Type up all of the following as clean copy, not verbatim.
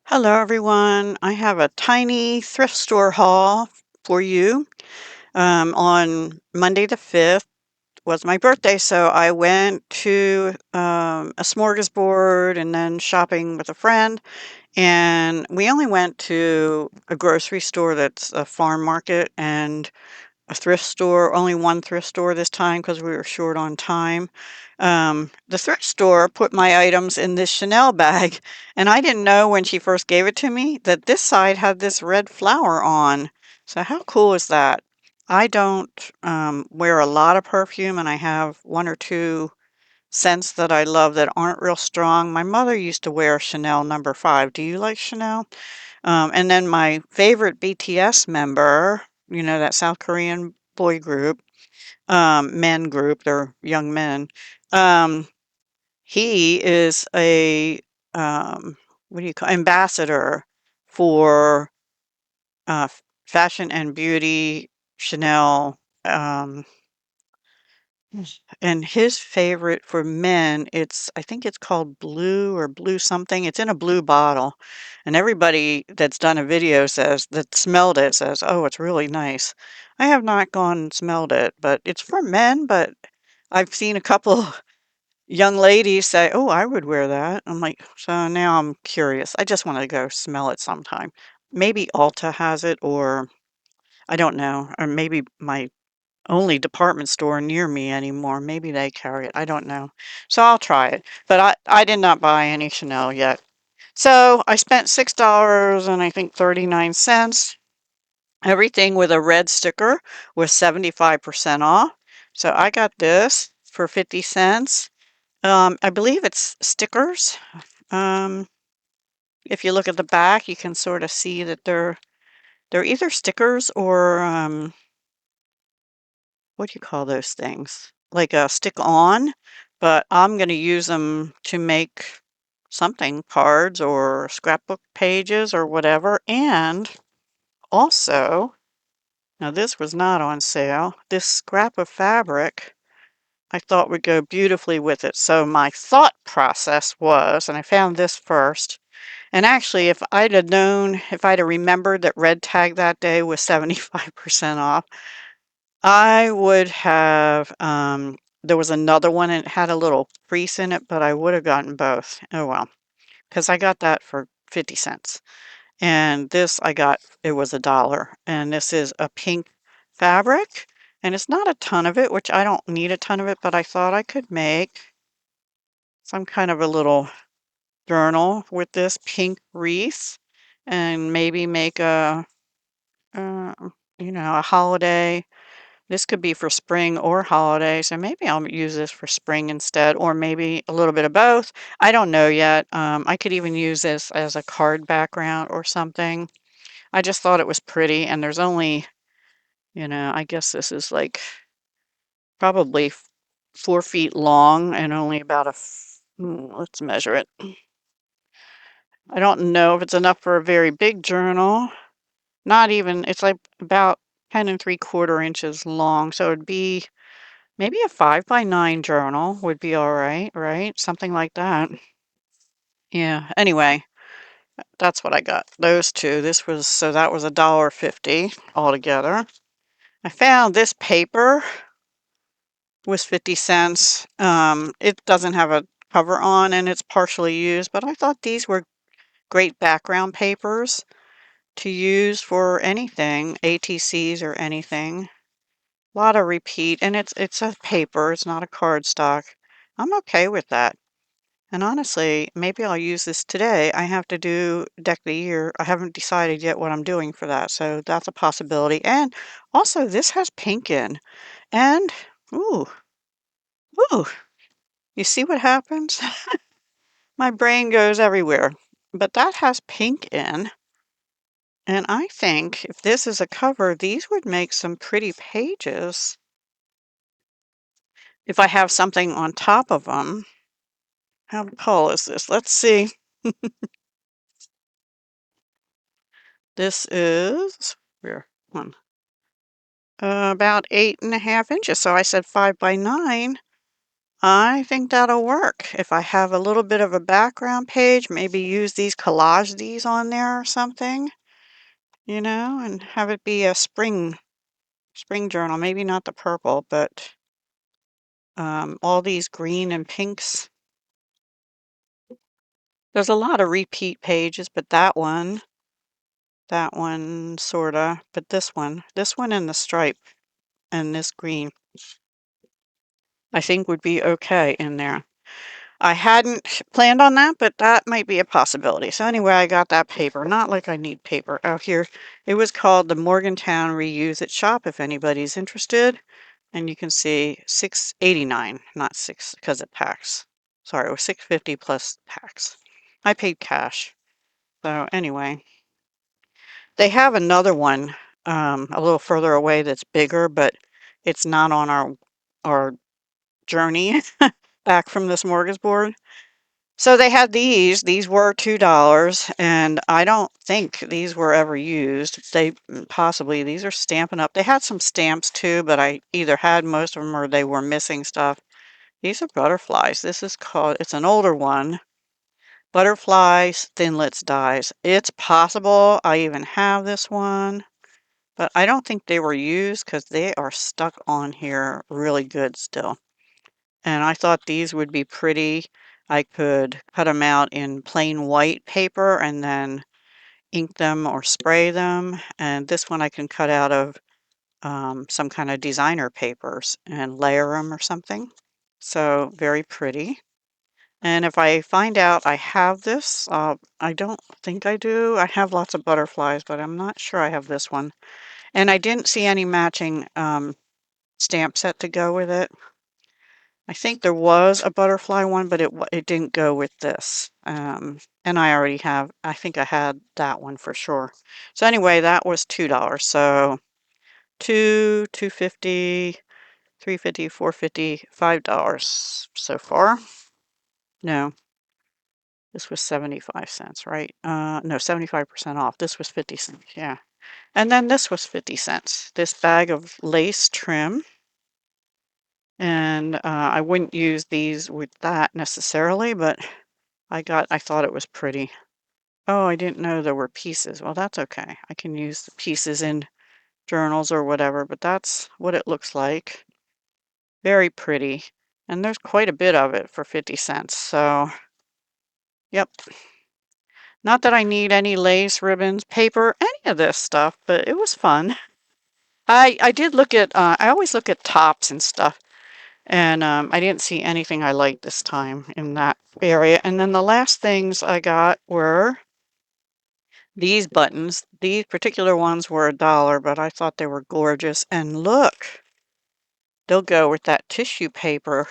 Hello, everyone. I have a tiny thrift store haul for you. On Monday the 5th was my birthday, so I went to a smorgasbord and then shopping with a friend. And we only went to a grocery store that's a farm market and a thrift store, only one thrift store this time because we were short on time. The thrift store put my items in this Chanel bag, and I didn't know when she first gave it to me that this side had this red flower on. So how cool is that? I don't wear a lot of perfume, and I have one or two scents that I love that aren't real strong. My mother used to wear Chanel number 5. Do you like Chanel? And then my favorite BTS member, that South Korean boy group, men group, they're young men. Um, he is a, what do you call, ambassador for fashion and beauty, Chanel. And his favorite for men, I think it's called Blue or Blue something. It's in a blue bottle. And everybody that's done a video that smelled it says, oh, it's really nice. I have not gone and smelled it, but it's for men. But I've seen a couple young ladies say, oh, I would wear that. I'm like, so now I'm curious. I just want to go smell it sometime. Maybe Ulta has it, or I don't know, or maybe my only department store near me anymore. Maybe they carry it. I don't know. So I'll try it. But I did not buy any Chanel yet. So I spent $6 and I think 39 cents. Everything with a red sticker was 75% off. So I got this for 50 cents. I believe it's stickers. Um, if you look at the back, you can sort of see that they're either stickers or what do you call those things? Like a stick on, but I'm going to use them to make something, cards or scrapbook pages or whatever. And also, now this was not on sale, this scrap of fabric I thought would go beautifully with it. So my thought process was, and I found this first, and actually if I'd have known, if I'd have remembered that Red Tag that day was 75% off, I would have, there was another one and it had a little crease in it, but I would have gotten both. Oh well, because I got that for 50 cents. And this I got, it was $1. And this is a pink fabric. And it's not a ton of it, which I don't need a ton of it, but I thought I could make some kind of a little journal with this pink wreath and maybe make uh, a holiday. This could be for spring or holiday, so maybe I'll use this for spring instead, or maybe a little bit of both. I don't know yet. I could even use this as a card background or something. I just thought it was pretty, and there's only, I guess this is like probably 4 feet long and only about let's measure it. I don't know if it's enough for a very big journal. Not even, it's like about 10 3/4 inches long, so it'd be maybe a 5 by 9 journal would be all right, right? Something like that. Yeah. Anyway, that's what I got. Those two. So that was $1.50 altogether. I found this paper was 50 cents. It doesn't have a cover on and it's partially used, but I thought these were great background papers to use for anything, ATCs or anything. A lot of repeat, and it's a paper, it's not a cardstock. I'm okay with that. And honestly, maybe I'll use this today. I have to do Deck of the Year. I haven't decided yet what I'm doing for that, so that's a possibility. And also, this has pink in. And, ooh, ooh, you see what happens? My brain goes everywhere. But that has pink in. And I think if this is a cover, these would make some pretty pages if I have something on top of them. How tall is this? Let's see. This is, where, one, about 8.5 inches. So I said 5 by 9. I think that'll work. If I have a little bit of a background page, maybe use collage these on there or something, and have it be a spring journal. Maybe not the purple, but all these green and pinks. There's a lot of repeat pages, but that one sorta, but this one and the stripe and this green, I think would be okay in there. I hadn't planned on that, but that might be a possibility. So anyway, I got that paper. Not like I need paper. Oh, here, it was called the Morgantown Reuse It Shop, if anybody's interested. And you can see $6.89, not 6 because it packs. Sorry, it was $6.50 plus packs. I paid cash. So anyway, they have another one a little further away that's bigger, but it's not on our journey back from this smorgasbord. So they had these. These were $2, and I don't think these were ever used. Possibly these are Stampin' Up. They had some stamps too, but I either had most of them or they were missing stuff. These are butterflies. This is called, it's an older one. Butterflies, Thinlits dies. It's possible I even have this one, but I don't think they were used because they are stuck on here really good still. And I thought these would be pretty. I could cut them out in plain white paper and then ink them or spray them. And this one I can cut out of some kind of designer papers and layer them or something. So very pretty. And if I find out I have this, I don't think I do. I have lots of butterflies, but I'm not sure I have this one. And I didn't see any matching stamp set to go with it. I think there was a butterfly one, but it didn't go with this. And I think I had that one for sure. So anyway, that was $2. So $2.50, $3.50, $4.50, $5 so far. No, this was 75 cents, right? No, 75% off. This was 50 cents, yeah. And then this was 50 cents. This bag of lace trim. And I wouldn't use these with that necessarily, but I thought it was pretty. Oh, I didn't know there were pieces. Well, that's okay. I can use the pieces in journals or whatever, but that's what it looks like. Very pretty. And there's quite a bit of it for 50 cents. So, yep. Not that I need any lace, ribbons, paper, any of this stuff, but it was fun. I did look at, I always look at tops and stuff. And I didn't see anything I liked this time in that area. And then the last things I got were these buttons. These particular ones were $1, but I thought they were gorgeous. And look, they'll go with that tissue paper.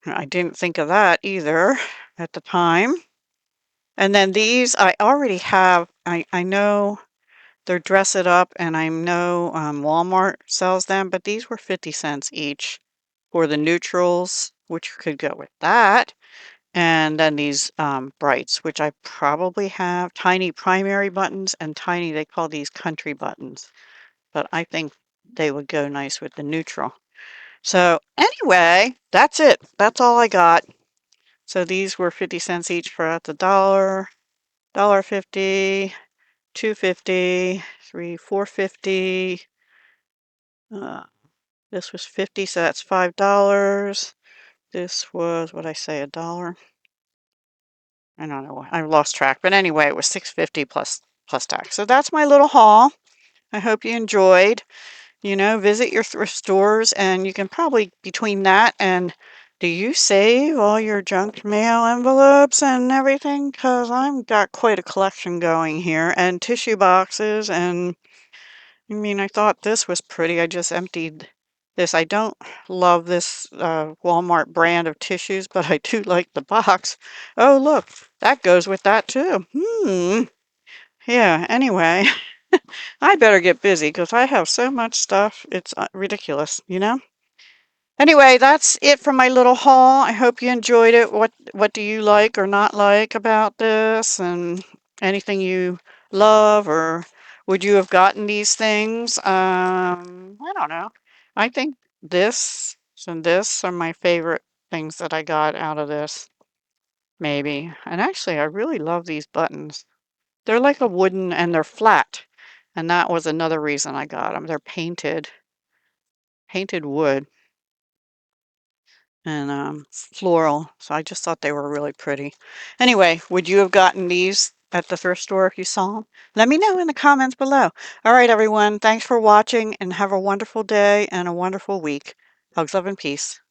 I didn't think of that either at the time. And then these I already have. I know they're Dress It Up, and I know Walmart sells them, but these were 50 cents each for the neutrals, which could go with that. And then these brights, which I probably have, tiny primary buttons and tiny, they call these country buttons. But I think they would go nice with the neutral. So anyway, that's it. That's all I got. So these were 50 cents each for at the dollar, $1.50, $2.50, $4.50. This was 50, so that's $5. This was, what I say, $1. I don't know. I lost track. But anyway, it was $6.50 plus tax. So that's my little haul. I hope you enjoyed. Visit your thrift stores, and you can probably, between that and, do you save all your junk mail envelopes and everything? Because I've got quite a collection going here, and tissue boxes, and I thought this was pretty. I just emptied this. I don't love this Walmart brand of tissues, but I do like the box. Oh, look, that goes with that too. Yeah, anyway, I better get busy because I have so much stuff. It's ridiculous. Anyway, that's it for my little haul. I hope you enjoyed it. What do you like or not like about this, and anything you love, or would you have gotten these things? I don't know. I think this and this are my favorite things that I got out of this, maybe. And actually, I really love these buttons. They're like a wooden and they're flat. And that was another reason I got them. They're painted wood and floral. So I just thought they were really pretty. Anyway, would you have gotten these at the thrift store if you saw them? Let me know in the comments below. All right, everyone. Thanks for watching and have a wonderful day and a wonderful week. Hugs, love, and peace.